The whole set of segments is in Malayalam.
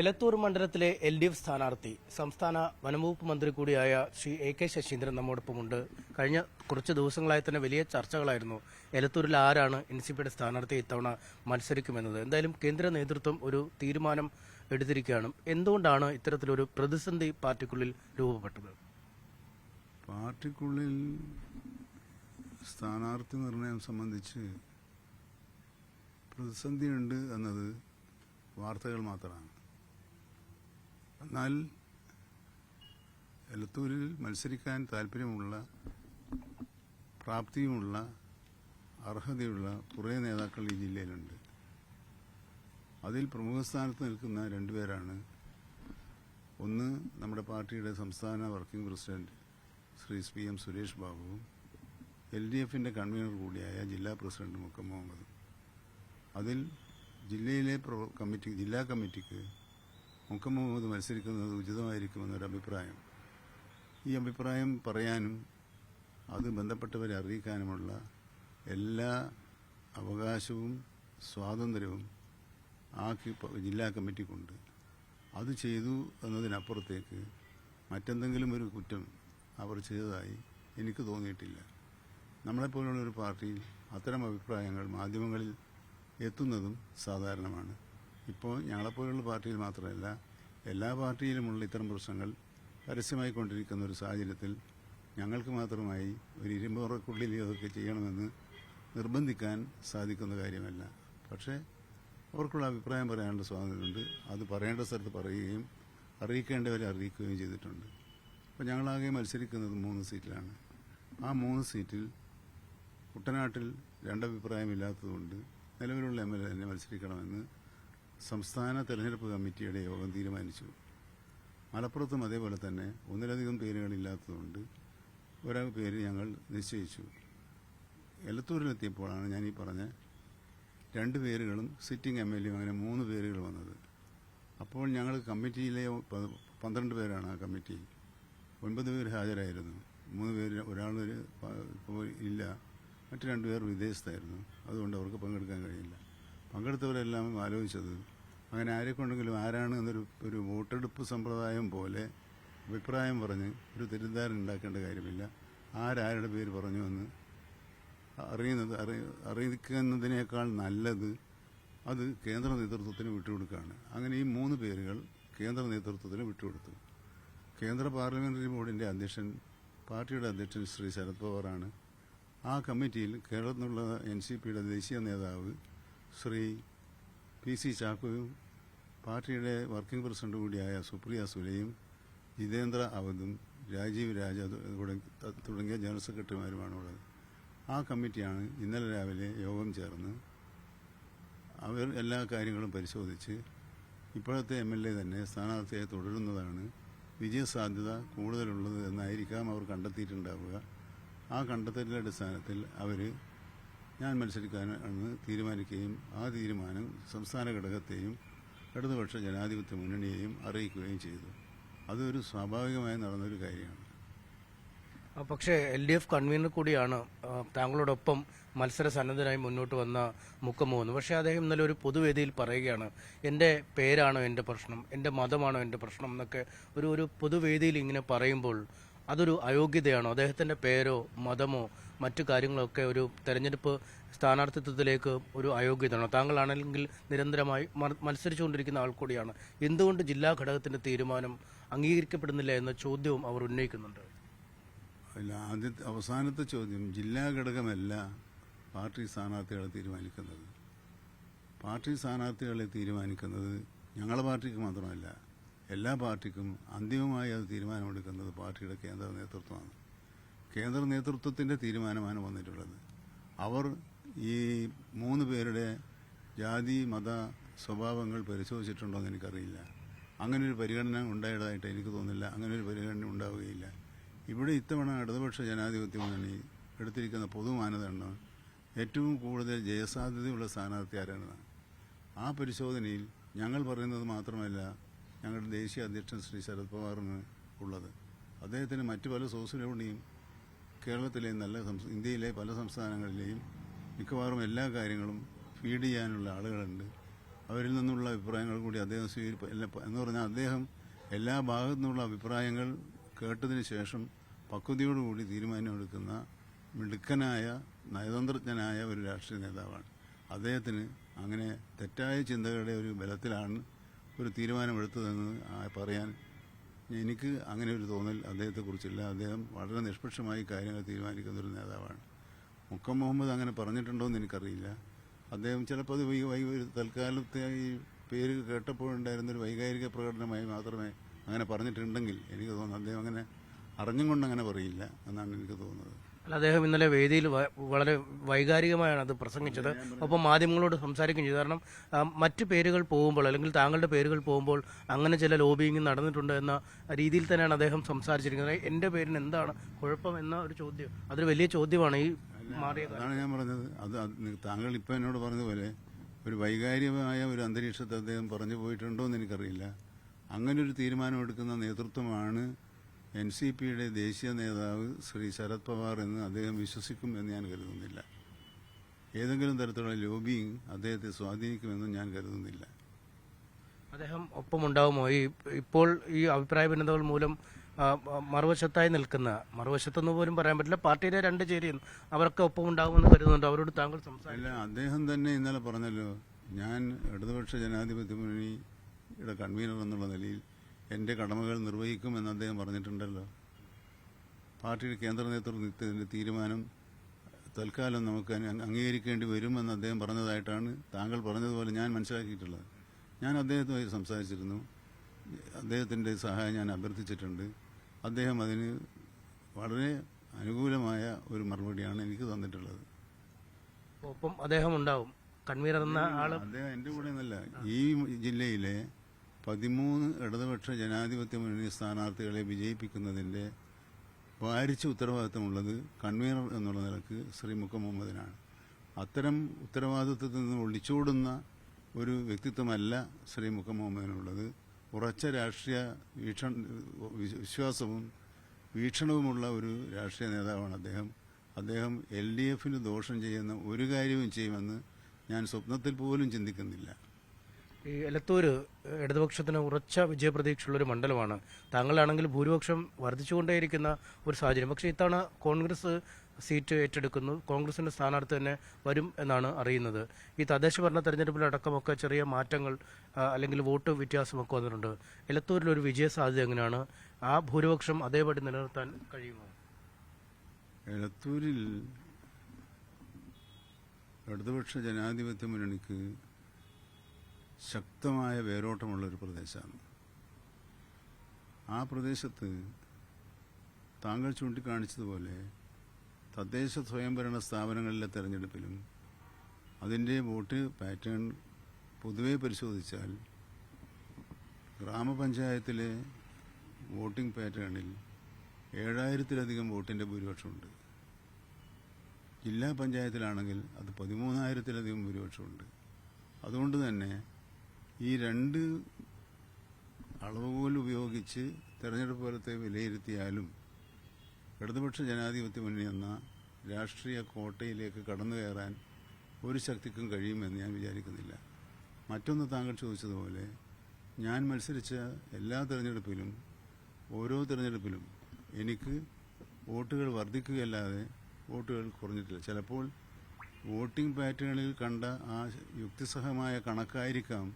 എലത്തൂർ മണ്ഡലത്തിലെ LDF സ്ഥാനാർത്ഥി സംസ്ഥാന വനംവകുപ്പ് മന്ത്രി കൂടിയായ ശ്രീ AK ശശീന്ദ്രൻ നമ്മോടൊപ്പമുണ്ട്. കഴിഞ്ഞ കുറച്ച് ദിവസങ്ങളായി തന്നെ വലിയ ചർച്ചകളായിരുന്നു എലത്തൂരിൽ ആരാണ് NCPയുടെ സ്ഥാനാർത്ഥി ഇത്തവണ മത്സരിക്കുമെന്നത്. എന്തായാലും കേന്ദ്ര നേതൃത്വം ഒരു തീരുമാനം എടുത്തിരിക്കുകയാണ്. എന്തുകൊണ്ടാണ് ഇത്തരത്തിലൊരു പ്രതിസന്ധി പാർട്ടിക്കുള്ളിൽ രൂപപ്പെട്ടത്? പാർട്ടിക്കുള്ളിൽ സ്ഥാനാർത്ഥി നിർണയം സംബന്ധിച്ച് പ്രതിസന്ധിയുണ്ട് എന്നത് വാർത്തകൾ മാത്രമാണ്. എന്നാൽ എലത്തൂരിൽ മത്സരിക്കാൻ താല്പര്യമുള്ള, പ്രാപ്തിയുമുള്ള, അർഹതയുള്ള കുറേ നേതാക്കൾ ഈ ജില്ലയിലുണ്ട്. അതിൽ പ്രമുഖ സ്ഥാനത്ത് നിൽക്കുന്ന രണ്ടുപേരാണ്. ഒന്ന് നമ്മുടെ പാർട്ടിയുടെ സംസ്ഥാന working president Shri PM Suresh ബാബുവും LDFന്റെ കൺവീനർ കൂടിയായ ജില്ലാ പ്രസിഡന്റ് മുക്കം മുഹമ്മദും. അതിൽ ജില്ലയിലെ ജില്ലാ കമ്മിറ്റിക്ക് മുക്കം മുഹമ്മദ് മത്സരിക്കുന്നത് ഉചിതമായിരിക്കുമെന്നൊരു അഭിപ്രായം. ഈ അഭിപ്രായം പറയാനും അത് ബന്ധപ്പെട്ടവരെ അറിയിക്കാനുമുള്ള എല്ലാ അവകാശവും സ്വാതന്ത്ര്യവും ജില്ലാ കമ്മിറ്റിക്കുണ്ട്. അത് ചെയ്തു എന്നതിനപ്പുറത്തേക്ക് മറ്റെന്തെങ്കിലും ഒരു കുറ്റം അവർ ചെയ്തതായി എനിക്ക് തോന്നിയിട്ടില്ല. നമ്മളെപ്പോലുള്ളൊരു പാർട്ടിയിൽ അത്തരം അഭിപ്രായങ്ങൾ മാധ്യമങ്ങളിൽ എത്തുന്നതും സാധാരണമാണ്. ഇപ്പോൾ ഞങ്ങളെപ്പോലുള്ള പാർട്ടിയിൽ മാത്രമല്ല, എല്ലാ പാർട്ടിയിലുമുള്ള ഇത്തരം പ്രശ്നങ്ങൾ പരസ്യമായി കൊണ്ടിരിക്കുന്ന ഒരു സാഹചര്യത്തിൽ ഞങ്ങൾക്ക് മാത്രമായി ഒരു ഇരുമ്പുറക്കുള്ളിൽ അതൊക്കെ ചെയ്യണമെന്ന് നിർബന്ധിക്കാൻ സാധിക്കുന്ന കാര്യമല്ല. പക്ഷേ അവർക്കുള്ള അഭിപ്രായം പറയാനുള്ള സ്വാതന്ത്ര്യമുണ്ട്. അത് പറയേണ്ട സ്ഥലത്ത് പറയുകയും അറിയിക്കേണ്ടവരെ അറിയിക്കുകയും ചെയ്തിട്ടുണ്ട്. അപ്പോൾ ഞങ്ങളാകെ മത്സരിക്കുന്നത് 3 സീറ്റിലാണ്. ആ 3 സീറ്റിൽ കുട്ടനാട്ടിൽ രണ്ടഭിപ്രായമില്ലാത്തതുകൊണ്ട് നിലവിലുള്ള MLA തന്നെ മത്സരിക്കണമെന്ന് സംസ്ഥാന തെരഞ്ഞെടുപ്പ് കമ്മിറ്റിയുടെ യോഗം തീരുമാനിച്ചു. മലപ്പുറത്തും അതേപോലെ തന്നെ ഒന്നിലധികം പേരുകളില്ലാത്തതുകൊണ്ട് ഒരാൾ പേര് ഞങ്ങൾ നിശ്ചയിച്ചു. എലത്തൂരിലെത്തിയപ്പോഴാണ് ഞാൻ ഈ പറഞ്ഞ 2 പേരുകളും സിറ്റിംഗ് MLA അങ്ങനെ 3 പേരുകൾ വന്നത്. അപ്പോൾ ഞങ്ങൾ കമ്മിറ്റിയിലെ 12 പേരാണ്. ആ കമ്മിറ്റി 9 പേര് ഹാജരായിരുന്നു. 3 പേര്, ഒരാൾ ഇപ്പോൾ ഇല്ല, മറ്റ് 2 പേർ വിദേശത്തായിരുന്നു. അതുകൊണ്ട് അവർക്ക് പങ്കെടുക്കാൻ കഴിയില്ല. പങ്കെടുത്തവരെല്ലാം ആലോചിച്ചത് അങ്ങനെ ആരെക്കൊണ്ടെങ്കിലും ആരാണ് എന്നൊരു വോട്ടെടുപ്പ് സമ്പ്രദായം പോലെ അഭിപ്രായം പറഞ്ഞ് ഒരു തെറ്റിദ്ധാരണ ഉണ്ടാക്കേണ്ട കാര്യമില്ല. ആരാരുടെ പേര് പറഞ്ഞു എന്ന് അറിയിക്കുന്നതിനേക്കാൾ നല്ലത് അത് കേന്ദ്ര നേതൃത്വത്തിന് വിട്ടുകൊടുക്കുകയാണ്. അങ്ങനെ ഈ 3 പേരുകൾ കേന്ദ്ര നേതൃത്വത്തിന് വിട്ടുകൊടുത്തു. കേന്ദ്ര പാർലമെന്ററി ബോർഡിന്റെ അധ്യക്ഷൻ, പാർട്ടിയുടെ അധ്യക്ഷൻ ശ്രീ ശരത് പവാറാണ്. ആ കമ്മിറ്റിയിൽ കേരളത്തിൽ നിന്നുള്ള NCPയുടെ ദേശീയ നേതാവ് ശ്രീ PC ചാക്കോയും പാർട്ടിയുടെ വർക്കിംഗ് പ്രസിഡന്റ് കൂടിയായ സുപ്രിയ സുലയും ജിതേന്ദ്ര അവധും രാജീവ് രാജ തുടങ്ങിയ ജനറൽ സെക്രട്ടറിമാരുമാണുള്ളത്. ആ കമ്മിറ്റിയാണ് ഇന്നലെ രാവിലെ യോഗം ചേർന്ന് അവർ എല്ലാ കാര്യങ്ങളും പരിശോധിച്ച് ഇപ്പോഴത്തെ MLA തന്നെ സ്ഥാനാർത്ഥിയായി തുടരുന്നതാണ് വിജയസാധ്യത കൂടുതലുള്ളത് എന്നായിരിക്കാം അവർ കണ്ടെത്തിയിട്ടുണ്ടാവുക. ആ കണ്ടെത്തലിന്റെ അടിസ്ഥാനത്തിൽ അവർ ഞാൻ മത്സരിക്കാനെന്ന് തീരുമാനിക്കുകയും ആ തീരുമാനം സംസ്ഥാന ഘടകത്തെയും ഇടതുപക്ഷ ജനാധിപത്യ മുന്നണിയെയും അറിയിക്കുകയും ചെയ്തു. അതൊരു സ്വാഭാവികമായി നടന്നൊരു കാര്യമാണ്. പക്ഷേ LDF കൺവീനർ കൂടിയാണ് താങ്കളോടൊപ്പം മത്സര സന്നദ്ധനായി മുന്നോട്ട് വന്ന മുക്കം മുഹമ്മദ്. പക്ഷേ അദ്ദേഹം ഇന്നലെ ഒരു പൊതുവേദിയിൽ പറയുകയാണ്, എൻ്റെ പേരാണോ എൻ്റെ പ്രശ്നം, എൻ്റെ മതമാണോ എൻ്റെ പ്രശ്നം എന്നൊക്കെ ഒരു പൊതുവേദിയിൽ ഇങ്ങനെ പറയുമ്പോൾ അതൊരു അയോഗ്യതയാണോ? അദ്ദേഹത്തിൻ്റെ പേരോ മതമോ മറ്റു കാര്യങ്ങളൊക്കെ ഒരു തെരഞ്ഞെടുപ്പ് സ്ഥാനാർത്ഥിത്വത്തിലേക്ക് ഒരു അയോഗ്യതയാണോ? താങ്കളാണെങ്കിൽ നിരന്തരമായി മത്സരിച്ചുകൊണ്ടിരിക്കുന്ന ആൾ കൂടിയാണ്. എന്തുകൊണ്ട് ജില്ലാ ഘടകത്തിൻ്റെ തീരുമാനം അംഗീകരിക്കപ്പെടുന്നില്ല എന്ന ചോദ്യവും അവർ ഉന്നയിക്കുന്നുണ്ട്. അല്ല, അവസാനത്തെ ചോദ്യം, ജില്ലാ ഘടകമല്ല പാർട്ടി സ്ഥാനാർത്ഥികളെ തീരുമാനിക്കുന്നത്. പാർട്ടി സ്ഥാനാർത്ഥികളെ തീരുമാനിക്കുന്നത് ഞങ്ങളുടെ പാർട്ടിക്ക് മാത്രമല്ല, എല്ലാ പാർട്ടിക്കും അന്തിമമായി അത് തീരുമാനമെടുക്കുന്നത് പാർട്ടിയുടെ കേന്ദ്ര നേതൃത്വമാണ്. കേന്ദ്ര നേതൃത്വത്തിൻ്റെ തീരുമാനമാണ് വന്നിട്ടുള്ളത്. അവർ ഈ 3 പേരുടെ ജാതി മത സ്വഭാവങ്ങൾ പരിശോധിച്ചിട്ടുണ്ടോ എന്ന് എനിക്കറിയില്ല. അങ്ങനൊരു പരിഗണന ഉണ്ടായതായിട്ട് എനിക്ക് തോന്നുന്നില്ല. അങ്ങനൊരു പരിഗണന ഉണ്ടാവുകയില്ല. ഇവിടെ ഇത്തവണ ഇടതുപക്ഷ ജനാധിപത്യ മുന്നണി എടുത്തിരിക്കുന്ന പൊതു മാനദണ്ഡം ഏറ്റവും കൂടുതൽ ജയസാധ്യതയുള്ള സ്ഥാനാർത്ഥി ആരാണെന്നാണ്. ആ പരിശോധനയിൽ ഞങ്ങൾ പറയുന്നത് മാത്രമല്ല, ഞങ്ങളുടെ ദേശീയ അധ്യക്ഷൻ ശ്രീ ശരത് പവാറിന് ഉള്ളത്. അദ്ദേഹത്തിന് മറ്റു പല സോഴ്സിലൂടെയും കേരളത്തിലെ ഇന്ത്യയിലെ പല സംസ്ഥാനങ്ങളിലെയും മിക്കവാറും എല്ലാ കാര്യങ്ങളും ഫീഡ് ചെയ്യാനുള്ള ആളുകളുണ്ട്. അവരിൽ നിന്നുള്ള അഭിപ്രായങ്ങൾ കൂടി അദ്ദേഹം എന്ന് പറഞ്ഞാൽ അദ്ദേഹം എല്ലാ ഭാഗത്തു നിന്നുള്ള അഭിപ്രായങ്ങൾ കേട്ടതിന് ശേഷം പക്വതയോടുകൂടി തീരുമാനമെടുക്കുന്ന മിടുക്കനായ നയതന്ത്രജ്ഞനായ ഒരു രാഷ്ട്രീയ നേതാവാണ്. അദ്ദേഹത്തിന് അങ്ങനെ തെറ്റായ ചിന്തകളുടെ ഒരു ബലത്തിലാണ് ഒരു തീരുമാനമെടുത്തതെന്ന് പറയാൻ എനിക്ക് അങ്ങനെ ഒരു തോന്നൽ അദ്ദേഹത്തെക്കുറിച്ചില്ല. അദ്ദേഹം വളരെ നിഷ്പക്ഷമായി കാര്യങ്ങൾ തീരുമാനിക്കുന്ന ഒരു നേതാവാണ്. മുക്കം മുഹമ്മദ് അങ്ങനെ പറഞ്ഞിട്ടുണ്ടോ എന്ന് എനിക്കറിയില്ല. അദ്ദേഹം ചിലപ്പോൾ അത് തൽക്കാലത്തെ ഈ പേര് കേട്ടപ്പോഴുണ്ടായിരുന്നൊരു വൈകാരിക പ്രകടനമായി മാത്രമേ അങ്ങനെ പറഞ്ഞിട്ടുണ്ടെങ്കിൽ എനിക്ക് തോന്നുന്നു അദ്ദേഹം അങ്ങനെ അറിഞ്ഞും കൊണ്ട് അങ്ങനെ പറയില്ല എന്നാണ് എനിക്ക് തോന്നുന്നത്. അല്ല, അദ്ദേഹം ഇന്നലെ വേദിയിൽ വളരെ വൈകാരികമായാണ് അത് പ്രസംഗിച്ചത്. ഒപ്പം മാധ്യമങ്ങളോട് സംസാരിക്കുകയും ചെയ്തു. കാരണം മറ്റ് പേരുകൾ പോകുമ്പോൾ അല്ലെങ്കിൽ താങ്കളുടെ പേരുകൾ പോകുമ്പോൾ അങ്ങനെ ചില ലോബിയിങ് നടന്നിട്ടുണ്ട് എന്ന രീതിയിൽ തന്നെയാണ് അദ്ദേഹം സംസാരിച്ചിരിക്കുന്നത്. എൻ്റെ പേരിന് എന്താണ് കുഴപ്പം എന്ന ഒരു ചോദ്യം, അതൊരു വലിയ ചോദ്യമാണ് ഈ മാറിയ. അതാണ് ഞാൻ പറഞ്ഞത്. അത് താങ്കൾ ഇപ്പം എന്നോട് പറഞ്ഞതുപോലെ ഒരു വൈകാരികമായ ഒരു അന്തരീക്ഷത്തെ അദ്ദേഹം പറഞ്ഞു പോയിട്ടുണ്ടോ എന്ന് എനിക്കറിയില്ല. അങ്ങനൊരു തീരുമാനമെടുക്കുന്ന നേതൃത്വമാണ് NCPയുടെ ദേശീയ നേതാവ് ശ്രീ ശരത് പവാർ എന്ന് അദ്ദേഹം വിശ്വസിക്കും എന്ന് ഞാൻ കരുതുന്നില്ല. ഏതെങ്കിലും തരത്തിലുള്ള ലോബിയിങ് അദ്ദേഹത്തെ സ്വാധീനിക്കുമെന്നും ഞാൻ കരുതുന്നില്ല. അദ്ദേഹം ഒപ്പമുണ്ടാവുമോ? ഇപ്പോൾ ഈ അഭിപ്രായ ഭിന്നതകൾ മൂലം മറുവശത്തായി നിൽക്കുന്ന, മറുവശത്തെന്ന് പോലും പറയാൻ പറ്റില്ല, പാർട്ടിയിലെ രണ്ട് ചേരിയും അവർക്ക് ഒപ്പമുണ്ടാകുമെന്ന് കരുതുന്നുണ്ട്. അവരോട് താങ്കൾ സംസാരില്ല. അദ്ദേഹം തന്നെ ഇന്നലെ പറഞ്ഞല്ലോ, ഞാൻ ഇടതുപക്ഷ ജനാധിപത്യ മുന്നണിയുടെ കൺവീനർ എന്നുള്ള നിലയിൽ എൻ്റെ കടമകൾ നിർവഹിക്കുമെന്ന് അദ്ദേഹം പറഞ്ഞിട്ടുണ്ടല്ലോ. പാർട്ടിയുടെ കേന്ദ്ര നേതൃത്വത്തിന്റെ തീരുമാനം തൽക്കാലം നമുക്ക് അംഗീകരിക്കേണ്ടി വരുമെന്ന് അദ്ദേഹം പറഞ്ഞതായിട്ടാണ് താങ്കൾ പറഞ്ഞതുപോലെ ഞാൻ മനസ്സിലാക്കിയിട്ടുള്ളത്. ഞാൻ അദ്ദേഹവുമായി സംസാരിച്ചിരുന്നു. അദ്ദേഹത്തിൻ്റെ സഹായം ഞാൻ അഭ്യർത്ഥിച്ചിട്ടുണ്ട്. അദ്ദേഹം അതിന് വളരെ അനുകൂലമായ ഒരു മറുപടിയാണ് എനിക്ക് തന്നിട്ടുള്ളത്. ഒപ്പം അദ്ദേഹം ഉണ്ടാവും, കൺവീനർ എന്ന ആള്. അദ്ദേഹം എൻ്റെ കൂടെ എന്നല്ല, ഈ ജില്ലയിലെ 13 ഇടതുപക്ഷ ജനാധിപത്യ മുന്നണി സ്ഥാനാർത്ഥികളെ വിജയിപ്പിക്കുന്നതിൻ്റെ ഭാരിച്ച ഉത്തരവാദിത്തമുള്ളത് കൺവീനർ എന്നുള്ള നിലക്ക് ശ്രീ മുക്കം മുഹമ്മദിനാണ്. അത്തരം ഉത്തരവാദിത്തത്തിൽ നിന്ന് ഒളിച്ചോടുന്ന ഒരു വ്യക്തിത്വമല്ല ശ്രീ മുക്കം മുഹമ്മദിനുള്ളത്. ഉറച്ച രാഷ്ട്രീയ വിശ്വാസവും വീക്ഷണവുമുള്ള ഒരു രാഷ്ട്രീയ നേതാവാണ് അദ്ദേഹം. അദ്ദേഹം LDFന് ദോഷം ചെയ്യുന്ന ഒരു കാര്യവും ചെയ്യുമെന്ന് ഞാൻ സ്വപ്നത്തിൽ പോലും ചിന്തിക്കുന്നില്ല. ഈ എലത്തൂര് ഇടതുപക്ഷത്തിന് ഉറച്ച വിജയപ്രതീക്ഷയുള്ളൊരു മണ്ഡലമാണ്. താങ്കളാണെങ്കിൽ ഭൂരിപക്ഷം വർദ്ധിച്ചുകൊണ്ടേയിരിക്കുന്ന ഒരു സാഹചര്യം. പക്ഷേ ഇത്തവണ കോൺഗ്രസ് സീറ്റ് ഏറ്റെടുക്കുന്നു, കോൺഗ്രസിന്റെ സ്ഥാനാർത്ഥി തന്നെ വരും എന്നാണ് അറിയുന്നത്. ഈ തദ്ദേശ ഭരണ തെരഞ്ഞെടുപ്പിലടക്കമൊക്കെ ചെറിയ മാറ്റങ്ങൾ അല്ലെങ്കിൽ വോട്ട് വ്യത്യാസമൊക്കെ വന്നിട്ടുണ്ട്. എലത്തൂരിലൊരു വിജയ സാധ്യത എങ്ങനെയാണ്? ആ ഭൂരിപക്ഷം അതേപടി നിലനിർത്താൻ കഴിയുമോ? എലത്തൂരിൽ ഇടതുപക്ഷ ജനാധിപത്യ മുന്നണിക്ക് ശക്തമായ വേരോട്ടമുള്ളൊരു പ്രദേശമാണ്. ആ പ്രദേശത്ത് താങ്കൾ ചൂണ്ടിക്കാണിച്ചതുപോലെ തദ്ദേശ സ്വയംഭരണ സ്ഥാപനങ്ങളിലെ തെരഞ്ഞെടുപ്പിലും അതിൻ്റെ വോട്ട് പാറ്റേൺ പൊതുവെ പരിശോധിച്ചാൽ ഗ്രാമപഞ്ചായത്തിലെ വോട്ടിംഗ് പാറ്റേണിൽ 7000-ലധികം വോട്ടിൻ്റെ ഭൂരിപക്ഷമുണ്ട്. ജില്ലാ പഞ്ചായത്തിലാണെങ്കിൽ അത് 13,000-ലധികം ഭൂരിപക്ഷമുണ്ട്. അതുകൊണ്ട് തന്നെ ഈ രണ്ട് അളവുകൾ ഉപയോഗിച്ച് തെരഞ്ഞെടുപ്പ് ഫലത്തെ വിലയിരുത്തിയാലും ഇടതുപക്ഷ ജനാധിപത്യ മുന്നണി എന്ന രാഷ്ട്രീയ കോട്ടയിലേക്ക് കടന്നു കയറാൻ ഒരു ശക്തിക്കും കഴിയുമെന്ന് ഞാൻ വിചാരിക്കുന്നില്ല. മറ്റൊന്ന്, താങ്കൾ ചോദിച്ചതുപോലെ ഞാൻ മത്സരിച്ച എല്ലാ തെരഞ്ഞെടുപ്പിലും ഓരോ തെരഞ്ഞെടുപ്പിലും എനിക്ക് വോട്ടുകൾ വർദ്ധിക്കുകയല്ലാതെ വോട്ടുകൾ കുറഞ്ഞിട്ടില്ല. ചിലപ്പോൾ വോട്ടിംഗ് പാറ്റേണിൽ കണ്ട ആ യുക്തിസഹമായ കണക്കായിരിക്കാം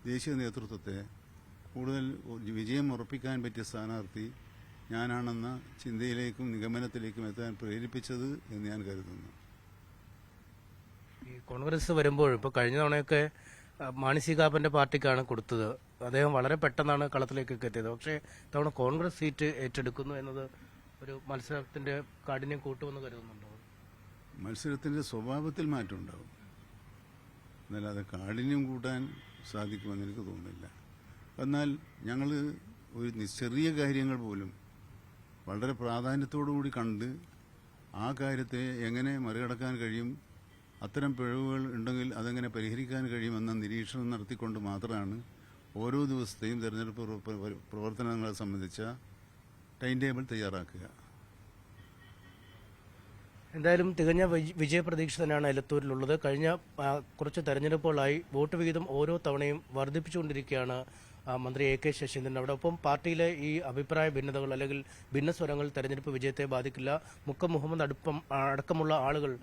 ദേശീയ നേതൃത്വത്തെ കൂടുതൽ വിജയം ഉറപ്പിക്കാൻ പറ്റിയ സ്ഥാനാർത്ഥി ഞാനാണെന്ന ചിന്തയിലേക്കും നിഗമനത്തിലേക്കും എത്താൻ പ്രേരിപ്പിച്ചത് എന്ന് ഞാൻ കരുതുന്നു. ഈ കോൺഗ്രസ് വരുമ്പോൾ ഇപ്പോൾ കഴിഞ്ഞ തവണയൊക്കെ മാണി സി കാപ്പന്റെ പാർട്ടിക്കാണ് കൊടുത്തത്. അദ്ദേഹം വളരെ പെട്ടെന്നാണ് കളത്തിലേക്കൊക്കെ എത്തിയത്. പക്ഷേ തവണ കോൺഗ്രസ് സീറ്റ് ഏറ്റെടുക്കുന്നു എന്നത് ഒരു മത്സരത്തിന്റെ കാഠിന്യം കൂട്ടുമെന്ന് കരുതുന്നുണ്ടോ? മത്സരത്തിന്റെ സ്വഭാവത്തിൽ മാറ്റം ഉണ്ടാവും, എന്നല്ലാതെ കാഠിന്യം കൂട്ടാൻ സാധിക്കുമെന്ന് എനിക്ക് തോന്നുന്നില്ല. എന്നാൽ ഞങ്ങൾ ഒരു ചെറിയ കാര്യങ്ങൾ പോലും വളരെ പ്രാധാന്യത്തോടുകൂടി കണ്ട് ആ കാര്യത്തെ എങ്ങനെ മറികടക്കാൻ കഴിയും, അത്തരം പിഴവുകൾ ഉണ്ടെങ്കിൽ അതെങ്ങനെ പരിഹരിക്കാൻ കഴിയുമെന്ന നിരീക്ഷണം നടത്തിക്കൊണ്ട് മാത്രമാണ് ഓരോ ദിവസത്തെയും തെരഞ്ഞെടുപ്പ് പ്രവർത്തനങ്ങളെ സംബന്ധിച്ച ടൈം ടേബിൾ തയ്യാറാക്കുക. എന്തായാലും തികഞ്ഞ വിജയപ്രതീക്ഷ തന്നെയാണ് എലത്തൂരിലുള്ളത്. കഴിഞ്ഞ കുറച്ച് തെരഞ്ഞെടുപ്പുകളായി വോട്ട് വിഹിതം ഓരോ തവണയും വർദ്ധിപ്പിച്ചുകൊണ്ടിരിക്കുകയാണ് മന്ത്രി എ കെ ശശീന്ദ്രൻ. അവിടെ ഒപ്പം പാർട്ടിയിലെ ഈ അഭിപ്രായ ഭിന്നതകൾ അല്ലെങ്കിൽ ഭിന്നസ്വരങ്ങൾ തെരഞ്ഞെടുപ്പ് വിജയത്തെ ബാധിക്കില്ല. മുക്കം മുഹമ്മദ് അടക്കമുള്ള ആളുകൾ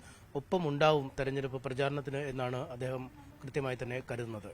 ഒപ്പം ഉണ്ടാവും തെരഞ്ഞെടുപ്പ് പ്രചാരണത്തിന് എന്നാണ് അദ്ദേഹം കൃത്യമായി തന്നെ കരുതുന്നത്.